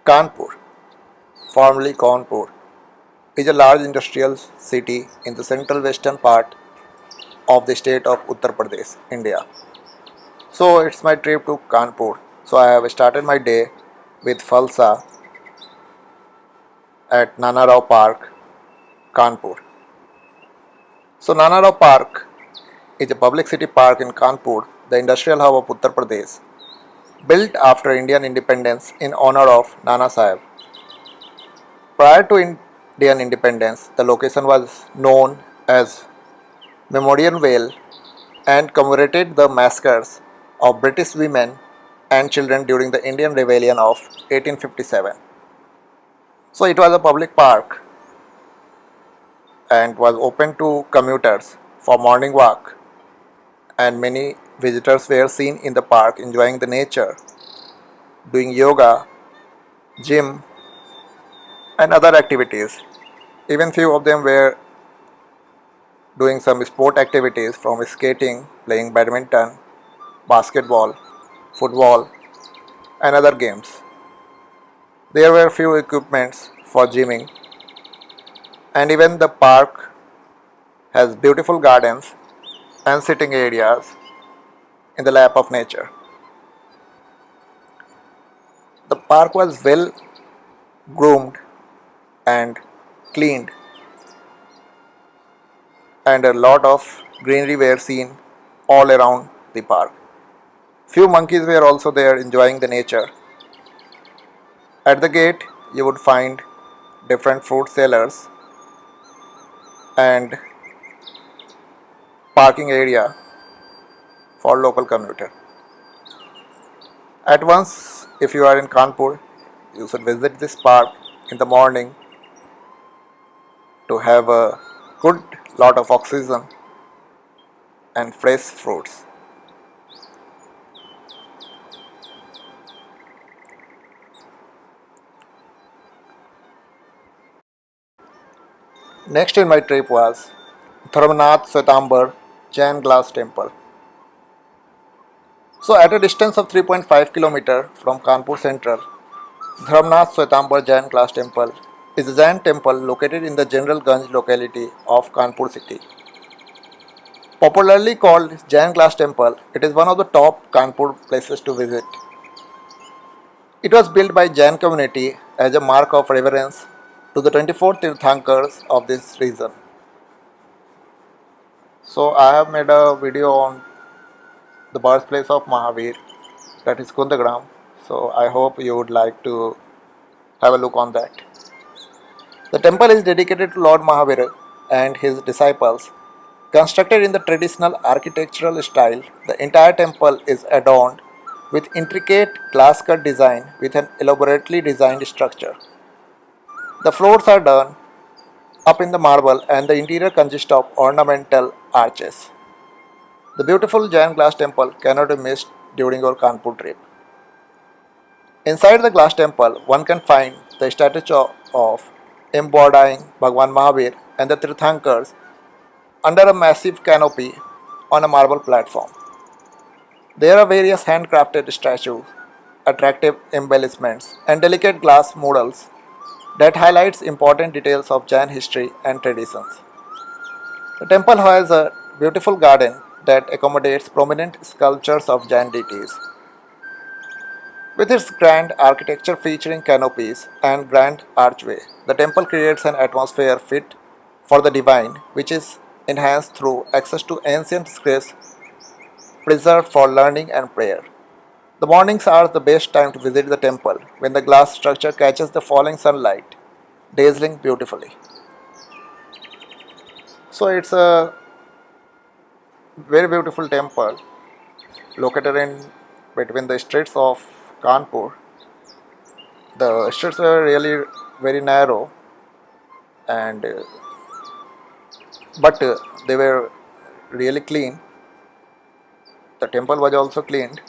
Kanpur, formerly Kanpur, is a large industrial city in the central western part of the state of Uttar Pradesh, India. So it's my trip to Kanpur. So I have started my day with Falsa at Nana Rao Park, Kanpur. So Nana Rao Park is a public city park in Kanpur, the industrial hub of Uttar Pradesh, built after Indian independence in honor of Nana Sahib. Prior to Indian independence, the location was known as Memorial Vale and commemorated the massacres of British women and children during the Indian Rebellion of 1857. So it was a public park and was open to commuters for morning walk, and many visitors were seen in the park enjoying the nature, doing yoga, gym and other activities. Even few of them were doing some sport activities from skating, playing badminton, basketball, football and other games. There were few equipments for gymming, and even the park has beautiful gardens and sitting areas in the lap of nature. The park was well groomed and cleaned, and a lot of greenery were seen all around the park. Few monkeys were also there enjoying the nature. At the gate you would find different fruit sellers and parking area for local commuter. At once, if you are in Kanpur, you should visit this park in the morning to have a good lot of oxygen and fresh fruits. Next in my trip was Dharmanath Swetambar Jain Glass Temple. So at a distance of 3.5 km from Kanpur Central, Dharmanath Swetambar Jain Glass Temple is a Jain temple located in the General Ganj locality of Kanpur city. Popularly called Jain Glass Temple, it is one of the top Kanpur places to visit. It was built by Jain community as a mark of reverence to the 24 Tirthankars of this region. So I have made a video on the birthplace of Mahavir, that is Kundagram. So I hope you would like to have a look on that. The temple is dedicated to Lord Mahavir and his disciples. Constructed in the traditional architectural style, the entire temple is adorned with intricate glass cut design with an elaborately designed structure. The floors are done up in the marble and the interior consists of ornamental arches. The beautiful Jain glass temple cannot be missed during your Kanpur trip. Inside the glass temple, one can find the statue of embodying Bhagwan Mahavir and the Tirthankars under a massive canopy on a marble platform. There are various handcrafted statues, attractive embellishments, and delicate glass murals that highlights important details of Jain history and traditions. The temple has a beautiful garden that accommodates prominent sculptures of Jain deities. With its grand architecture featuring canopies and grand archway, the temple creates an atmosphere fit for the divine, which is enhanced through access to ancient scripts preserved for learning and prayer. The mornings are the best time to visit the temple when the glass structure catches the falling sunlight, dazzling beautifully. So it's a very beautiful temple located in between the streets of Kanpur. The streets were really very narrow, and but they were really clean. The temple was also cleaned.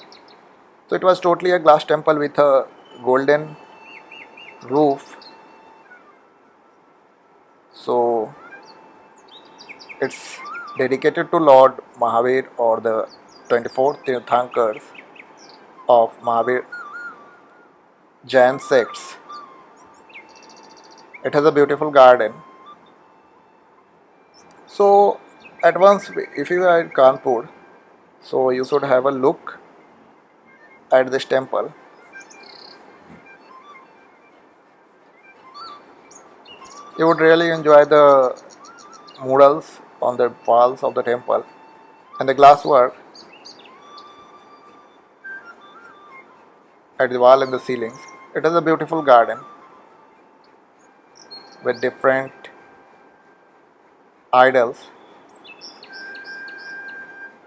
So it was totally a glass temple with a golden roof. So it's dedicated to Lord Mahavir or the 24 Tirthankars of Mahavir Jain sects. It has a beautiful garden. So at once, if you are in Kanpur, so you should have a look at this temple. You would really enjoy the murals on the walls of the temple and the glasswork at the wall and the ceilings. It has a beautiful garden with different idols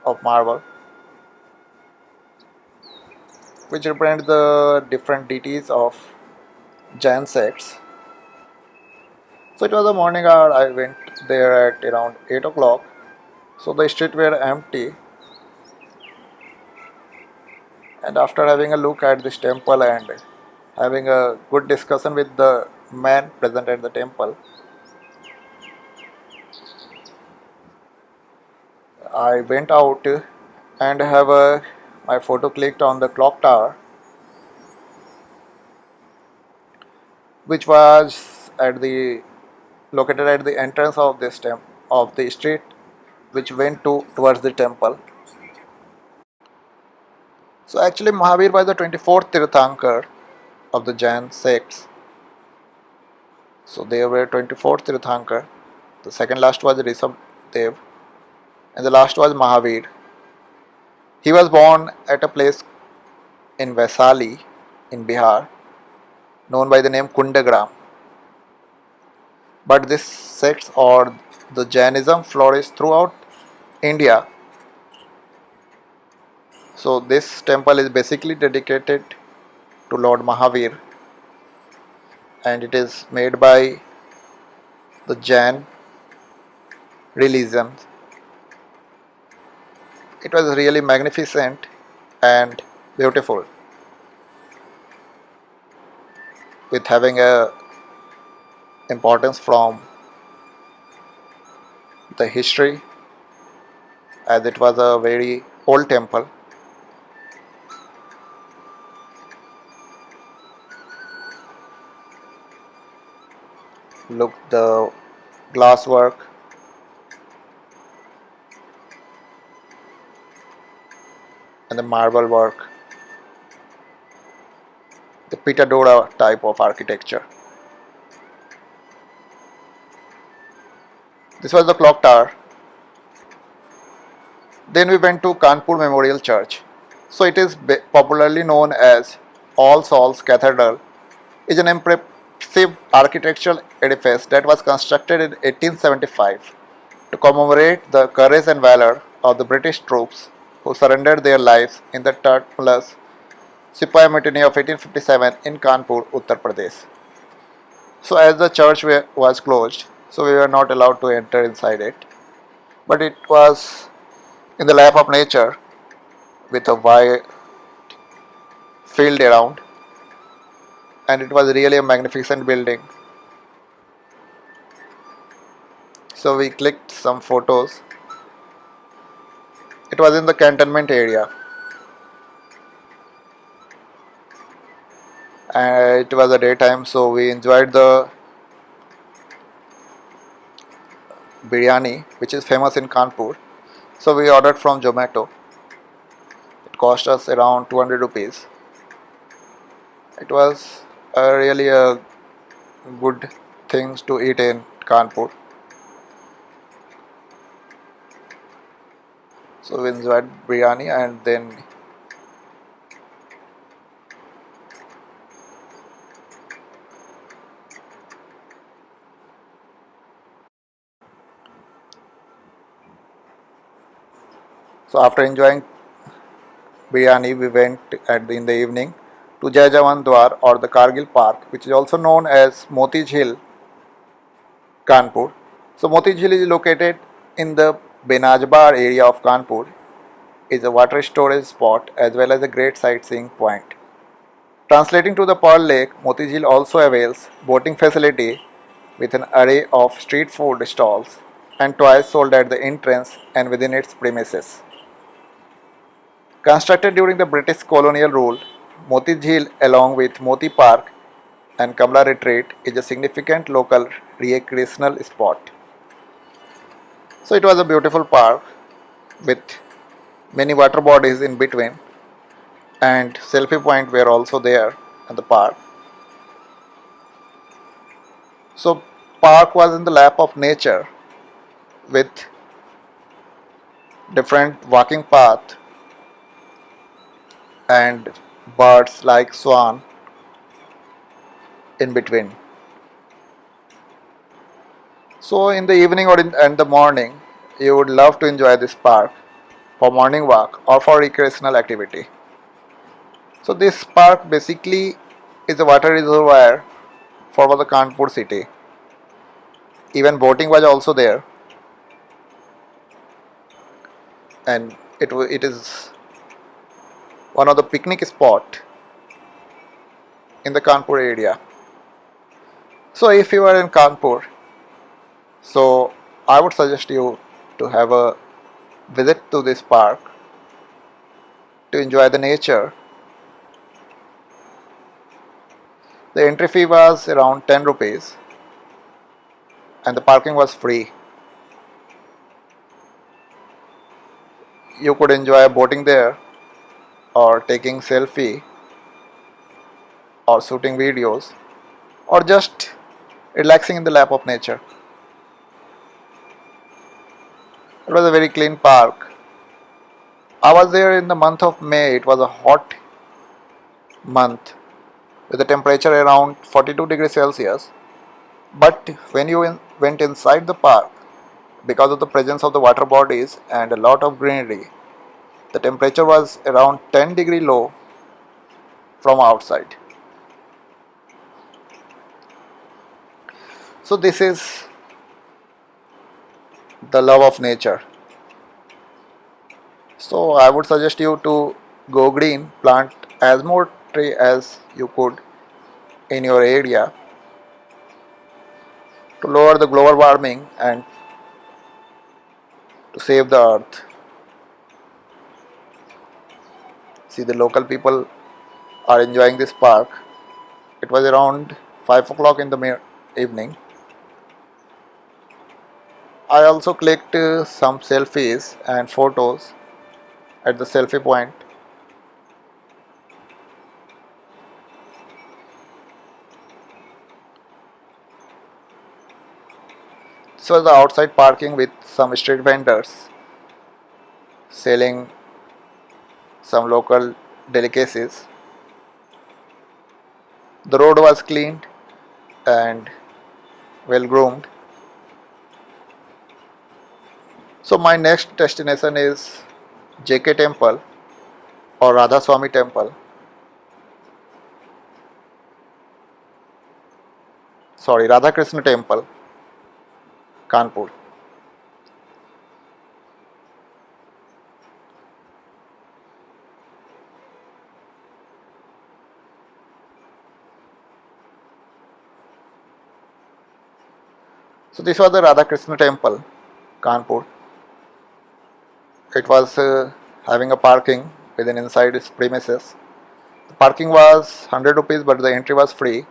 of marble which represent the different deities of Jain sects. So it was a morning hour. I went there at around 8 o'clock. So the streets were empty, and after having a look at this temple and having a good discussion with the man present at the temple, I went out and have my photo clicked on the clock tower, which was at the located at the entrance of this of the street, which went towards the temple. So actually, Mahavir was the 24th Tirthankar of the Jain sects. So there were 24 Tirthankar. The second last was Rishabdev, and the last was Mahavir. He was born at a place in Vaisali in Bihar known by the name Kundagram. But this sect or the Jainism flourished throughout India. So this temple is basically dedicated to Lord Mahavir, and it is made by the Jain religion. It was really magnificent and beautiful, with having a importance from the history, as it was a very old temple. Look the glass work and the marble work, the Pitadora type of architecture. This was the clock tower. Then we went to Kanpur Memorial Church. So it is popularly known as All Souls Cathedral. Is an impressive architectural edifice that was constructed in 1875 to commemorate the courage and valor of the British troops who surrendered their lives in the tumultuous Sepoy Mutiny of 1857 in Kanpur, Uttar Pradesh. So as the church was closed, so we were not allowed to enter inside it. But it was in the lap of nature with a wide field around, and it was really a magnificent building. So we clicked some photos. It was in the cantonment area, and it was a daytime, so we enjoyed the biryani, which is famous in Kanpur. So we ordered from Zomato. It cost us around 200 rupees. It was really a good things to eat in Kanpur. So we enjoyed biryani, and then after enjoying biryani, we went in the evening to Jai Jawan Dwar or the Kargil Park, which is also known as Moti Jhil, Kanpur. So Moti Jhil is located in the Benajbar area of Kanpur. Is a water storage spot as well as a great sightseeing point. Translating to the Pearl Lake, Moti Jhil also avails boating facility with an array of street food stalls and toys sold at the entrance and within its premises. Constructed during the British colonial rule, Moti Jhil along with Moti Park and Kamla Retreat is a significant local recreational spot. So it was a beautiful park with many water bodies in between, and selfie point were also there in the park. So park was in the lap of nature with different walking path and birds like swan in between. So in the evening or in the morning, you would love to enjoy this park for morning walk or for recreational activity. So this park basically is a water reservoir for the Kanpur city. Even boating was also there, and it is one of the picnic spot in the Kanpur area. So if you are in Kanpur, so I would suggest you to have a visit to this park to enjoy the nature. The entry fee was around 10 rupees and the parking was free. You could enjoy boating there or taking selfie or shooting videos or just relaxing in the lap of nature. It was a very clean park. I was there in the month of May. It was a hot month with the temperature around 42 degrees Celsius. But when you went inside the park, because of the presence of the water bodies and a lot of greenery, the temperature was around 10 degree low from outside. So this is the love of nature. So I would suggest you to go green, plant as more tree as you could in your area to lower the global warming and to save the earth. See, the local people are enjoying this park. It was around 5 o'clock in the evening. I also clicked some selfies and photos at the selfie point. This was the outside parking with some street vendors selling some local delicacies. The road was cleaned and well groomed. So my next destination is JK Temple or Radha Swami Temple. Sorry, Radha Krishna Temple, Kanpur. So this was the Radha Krishna Temple, Kanpur. It was having a parking within inside its premises. The parking was 100 rupees, but the entry was free.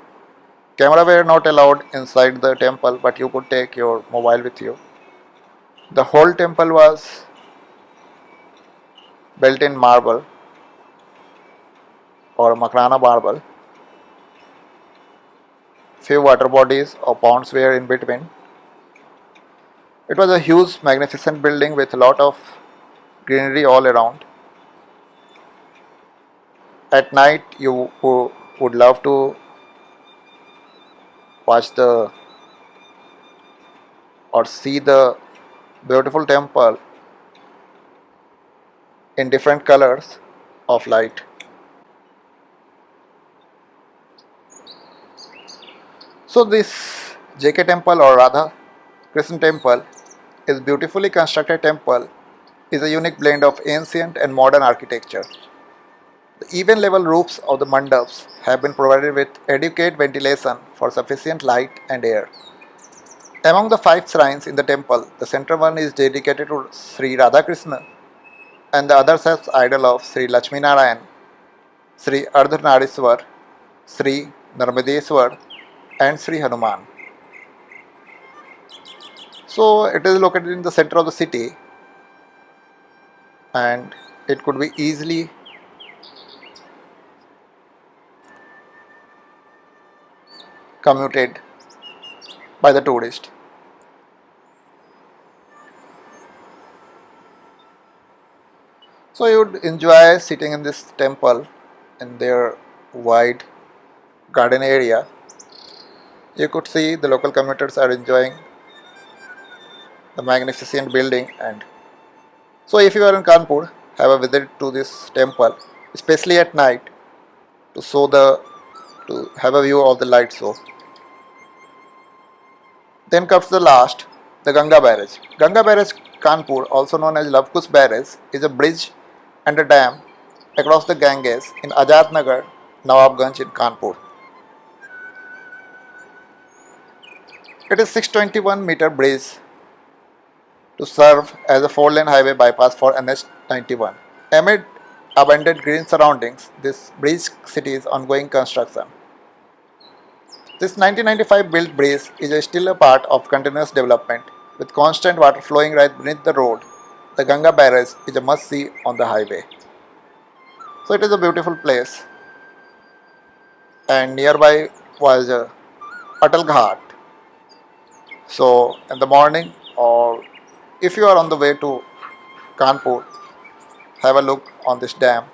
Camera were not allowed inside the temple, but you could take your mobile with you. The whole temple was built in marble or Makrana marble. Few water bodies or ponds were in between. It was a huge, magnificent building with a lot of greenery all around. At night, you would love to watch the or see the beautiful temple in different colors of light. So this JK temple or Radha Krishna temple is beautifully constructed temple is a unique blend of ancient and modern architecture. The even level roofs of the mandaps have been provided with adequate ventilation for sufficient light and air. Among the 5 shrines in the temple, the central one is dedicated to Sri Radhakrishna and the other serves idol of Sri Lakshmi Narayan, Sri Ardhanarishwar, Sri Narmadeswar, and Sri Hanuman. So it is located in the center of the city, and it could be easily commuted by the tourist. So you would enjoy sitting in this temple in their wide garden area. You could see the local commuters are enjoying the magnificent building. And so if you are in Kanpur, have a visit to this temple, especially at night, to show the to have a view of the light show. Then comes the last, the Ganga Barrage. Ganga Barrage Kanpur, also known as Lavkush Barrage, is a bridge and a dam across the Ganges in Azad Nagar, Nawabganj in Kanpur. It is 621-meter bridge to serve as a four-lane highway bypass for NH91. Amid abundant green surroundings, this bridge city is ongoing construction. This 1995 built bridge is still a part of continuous development with constant water flowing right beneath the road. The Ganga Barrage is a must-see on the highway. So it is a beautiful place, and nearby was Atal Ghat. So in the morning, or if you are on the way to Kanpur, have a look on this dam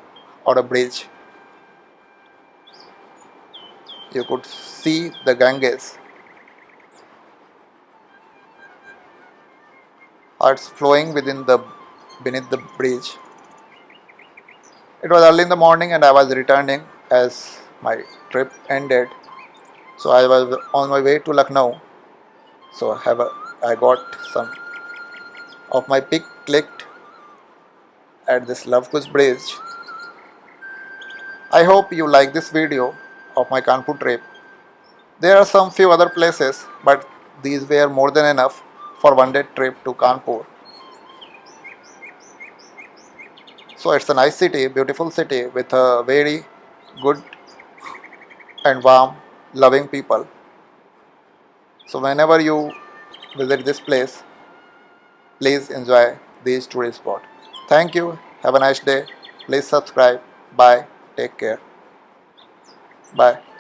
or a bridge. You could see the Ganges. It's flowing beneath the bridge. It was early in the morning and I was returning as my trip ended. So I was on my way to Lucknow. So I got some of my pic clicked at this Lavkush bridge. I hope you like this video of my Kanpur trip. There are some few other places, but these were more than enough for one day trip to Kanpur. So it's a nice city, beautiful city with a very good and warm, loving people. So whenever you visit this place, please enjoy these tourist spots. Thank you. Have a nice day. Please subscribe. Bye. Take care. Bye.